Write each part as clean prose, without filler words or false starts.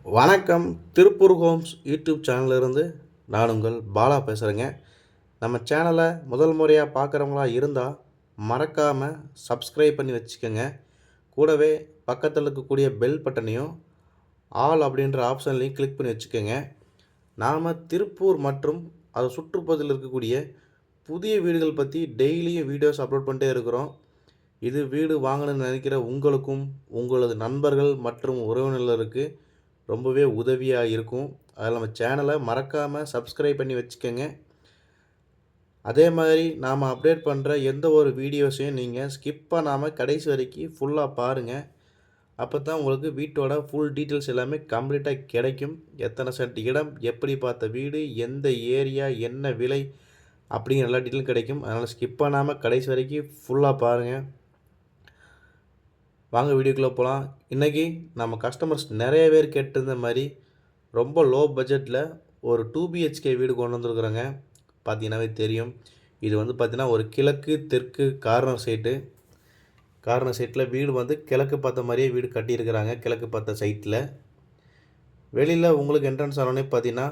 வணக்கம். Tiruppur Holmes YouTube சேனலிருந்து நான் உங்கள் பாலா பேசுகிறேங்க. நம்ம சேனலை முதல் முறையாக பார்க்குறவங்களா இருந்தால் மறக்காமல் சப்ஸ்கிரைப் பண்ணி வச்சுக்கோங்க. கூடவே பக்கத்தில் இருக்கக்கூடிய பெல் பட்டனையும் ஆல் அப்படின்ற ஆப்ஷன்லையும் கிளிக் பண்ணி வச்சுக்கோங்க. நாம் திருப்பூர் மற்றும் அதை சுற்றுப்பகுதியில் இருக்கக்கூடிய புதிய வீடுகள் பற்றி டெய்லியும் வீடியோஸ் அப்லோட் பண்ணிட்டே இருக்கிறோம். இது வீடு வாங்கணும்னு நினைக்கிற உங்களுக்கும் உங்களது நண்பர்கள் மற்றும் உறவினர்களுக்கு ரொம்பவே உதவியாக இருக்கும். அதில் நம்ம சேனலை மறக்காமல் சப்ஸ்கிரைப் பண்ணி வச்சுக்கோங்க. அதே மாதிரி நாம் அப்டேட் பண்ணுற எந்த ஒரு வீடியோஸையும் நீங்கள் ஸ்கிப் பண்ணாமல் கடைசி வரைக்கும் ஃபுல்லாக பாருங்கள். அப்போ தான் உங்களுக்கு வீட்டோட ஃபுல் டீட்டெயில்ஸ் எல்லாமே கம்ப்ளீட்டாக கிடைக்கும். எத்தனை சென்ட் இடம், எப்படி பார்த்த வீடு, எந்த ஏரியா, என்ன விலை அப்படிங்கிற எல்லா டீட்டெயிலும் கிடைக்கும். அதனால் ஸ்கிப் பண்ணாமல் கடைசி வரைக்கும் ஃபுல்லாக பாருங்கள். வாங்க வீடியோக்குள்ளே போகலாம். இன்றைக்கி நம்ம கஸ்டமர்ஸ் நிறைய பேர் கேட்டிருந்த மாதிரி ரொம்ப லோ பட்ஜெட்டில் ஒரு 2 BHK வீடு கொண்டு வந்துருக்குறோங்க. பார்த்தீங்கன்னாவே தெரியும். இது வந்து பார்த்திங்கன்னா ஒரு கிழக்கு தெற்கு கார்னர் சைட்டில் வீடு வந்து கிழக்கு பார்த்த மாதிரியே வீடு கட்டியிருக்கிறாங்க. கிழக்கு பார்த்த சைட்டில் வெளியில் உங்களுக்கு என்ட்ரன்ஸ் ஆனோடனே பார்த்தீங்கன்னா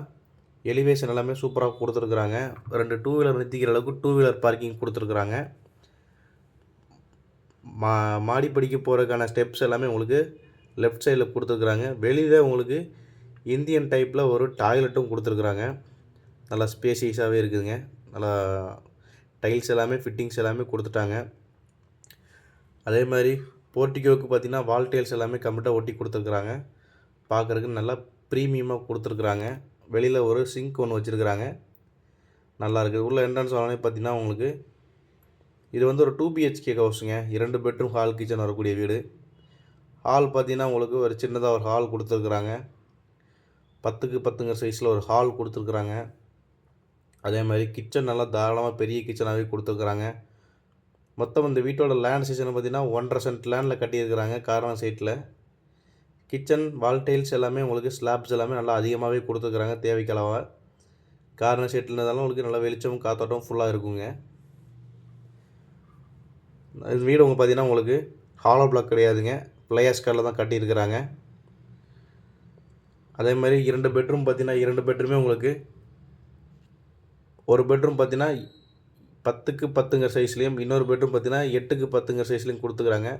எலிவேஷன் எல்லாமே சூப்பராக கொடுத்துருக்குறாங்க. 2 டூ வீலர் நிறுத்திக்கிற அளவுக்கு 2 வீலர் பார்க்கிங் கொடுத்துருக்குறாங்க. மாடிப்படிக்கு போகிறதுக்கான ஸ்டெப்ஸ் எல்லாமே உங்களுக்கு லெஃப்ட் சைடில் கொடுத்துருக்குறாங்க. வெளியில் உங்களுக்கு இந்தியன் டைப்பில் ஒரு டாய்லெட்டும் கொடுத்துருக்குறாங்க. நல்லா ஸ்பேசியஸாகவே இருக்குதுங்க. நல்லா டைல்ஸ் எல்லாமே ஃபிட்டிங்ஸ் எல்லாமே கொடுத்துட்டாங்க. அதே மாதிரி போர்ட்டிகோவுக்கு பார்த்திங்கன்னா வால் டைல்ஸ் எல்லாமே கம்ப்ளீட்டாக ஒட்டி கொடுத்துருக்குறாங்க. பார்க்குறதுக்கு நல்லா ப்ரீமியமாக கொடுத்துருக்குறாங்க. வெளியில் ஒரு சிங்க் ஒன்று வச்சுருக்குறாங்க. நல்லா இருக்குது. உள்ள என்ட்ரன்ஸ் ஆனே பார்த்திங்கன்னா உங்களுக்கு இது வந்து ஒரு 2 BHK ஹவுஸுங்க. 2 பெட்ரூம் ஹால் கிச்சன் வரக்கூடிய வீடு. ஹால் பார்த்திங்கன்னா உங்களுக்கு ஒரு சின்னதாக ஒரு ஹால் கொடுத்துருக்குறாங்க. 10க்கு 10ங்கிற சைஸில் ஒரு ஹால் கொடுத்துருக்குறாங்க. அதே மாதிரி கிச்சன் நல்லா தாராளமாக பெரிய கிச்சனாகவே கொடுத்துருக்குறாங்க. மொத்தம் இந்த வீட்டோட லேண்ட் சைஸ்னு பார்த்திங்கன்னா 1.5 சென்ட் லேண்டில் கட்டியிருக்கிறாங்க. கார்னர் சைட்டில் கிச்சன் வால் டைல்ஸ் எல்லாமே உங்களுக்கு ஸ்லாப்ஸ் எல்லாமே நல்லா அதிகமாகவே கொடுத்துருக்குறாங்க. தேவைக்களவாக கார்னர் சைட்டில் இருந்தாலும் உங்களுக்கு நல்லா வெளிச்சமும் காத்தோட்டமும் ஃபுல்லாக இருக்குங்க. இது வீடு பார்த்திங்கன்னா உங்களுக்கு ஹாலோ பிளாக் கிடையாதுங்க. பிளையாஸ் கார்டில் தான் கட்டியிருக்கிறாங்க. அதே மாதிரி 2 பெட்ரூம் பார்த்திங்கன்னா 2 பெட்ரூமே உங்களுக்கு ஒரு பெட்ரூம் பார்த்திங்கன்னா 10க்கு 10ங்கிற சைஸ்லேயும் இன்னொரு பெட்ரூம் பார்த்திங்கன்னா 8க்கு 10ங்கிற சைஸ்லேயும் கொடுத்துருக்குறாங்க.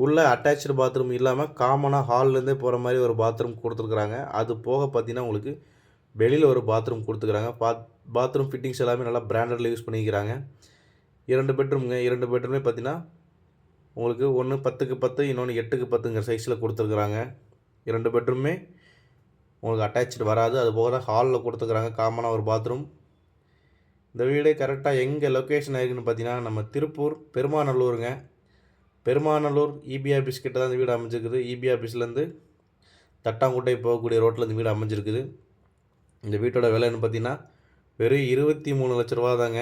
உள்ளே அட்டாச்சு பாத்ரூம் இல்லாமல் காமனாக ஹால்லேருந்தே போகிற மாதிரி ஒரு பாத்ரூம் கொடுத்துருக்குறாங்க. அது போக பார்த்திங்கன்னா உங்களுக்கு வெளியில் ஒரு பாத்ரூம் கொடுத்துருக்குறாங்க. பாத்ரூம் ஃபிட்டிங்ஸ் எல்லாமே நல்லா பிராண்டடில் யூஸ் பண்ணிக்கிறாங்க. 2 பெட்ரூமுங்க. 2 பெட்ரூமே பார்த்திங்கன்னா உங்களுக்கு ஒன்று 10க்கு 10 இன்னொன்று 8க்கு 10ங்கிற சைஸில் கொடுத்துருக்குறாங்க. 2 பெட்ரூமே உங்களுக்கு அட்டாச்சு வராது. அது போக தான் ஹாலில் கொடுத்துருக்குறாங்க காமனாக ஒரு பாத்ரூம். இந்த வீடு கரெக்டாக எங்கே லொக்கேஷன் ஆகிருக்குன்னு பார்த்தீங்கன்னா நம்ம திருப்பூர் பெருமாநல்லூருங்க. பெருமாநல்லூர் EB ஆஃபீஸ் கிட்ட தான் இந்த வீடு அமைஞ்சிருக்குது. EB ஆஃபீஸ்லேருந்து தட்டாங்குட்டை போகக்கூடிய ரோட்டில் இந்த வீடு அமைஞ்சிருக்குது. இந்த வீட்டோட விலைன்னு பார்த்தீங்கன்னா வெறும் 23 லட்ச ரூபா தாங்க.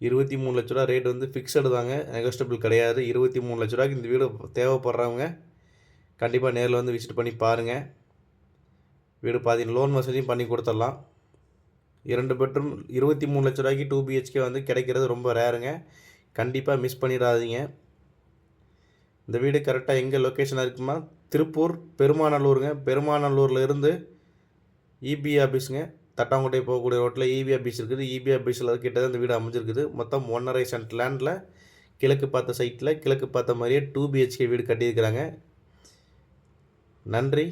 23 லட்ச ரூபா ரேட் வந்து ஃபிக்ஸடு தாங்க, நெகோஸ்டபிள் கிடையாது. 23 லட்ச ரூபாய்க்கு இந்த வீடு தேவைப்படுறவங்க கண்டிப்பாக நேரில் வந்து விசிட் பண்ணி பாருங்கள். வீடு பார்த்தீங்கன்னா லோன் வசதியும் பண்ணி கொடுத்துடலாம். 2 பெட்ரூம் 23 லட்ச ரூபாய்க்கு 2 BHK வந்து கிடைக்கிறது ரொம்ப ரேருங்க. கண்டிப்பாக மிஸ் பண்ணிடாதீங்க. இந்த வீடு கரெக்டாக எங்கே லொக்கேஷனாக இருக்குமா திருப்பூர் பெருமாநல்லூருங்க. பெருமாநல்லூரில் இருந்து EB ஆஃபீஸுங்க. தட்டாங்குட்டை போகக்கூடிய ரோட்டில் EB ஆஃபீஸ் இருக்குது. EB ஆஃபீஸில் கிட்ட தான் இந்த வீடு அமைஞ்சிருக்குது. மொத்தம் 1.5 சென்ட் லேண்டில் கிழக்கு பார்த்த சைட்டில் கிழக்கு பார்த்த மாதிரியே 2 BHK வீடு கட்டியிருக்கிறாங்க. நன்றி,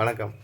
வணக்கம்.